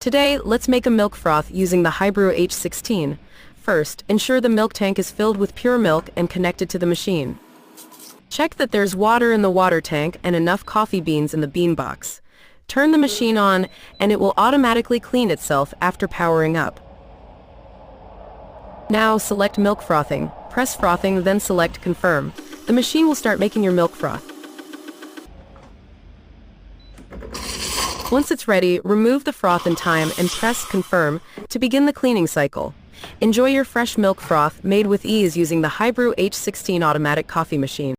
Today, let's make a milk froth using the HiBREW H16. First, ensure the milk tank is filled with pure milk and connected to the machine. Check that there's water in the water tank and enough coffee beans in the bean box. Turn the machine on, and it will automatically clean itself after powering up. Now select milk frothing. Press frothing, then select confirm. The machine will start making your milk froth. Once it's ready, remove the froth and time and press confirm to begin the cleaning cycle. Enjoy your fresh milk froth made with ease using the HiBREW H16 automatic coffee machine.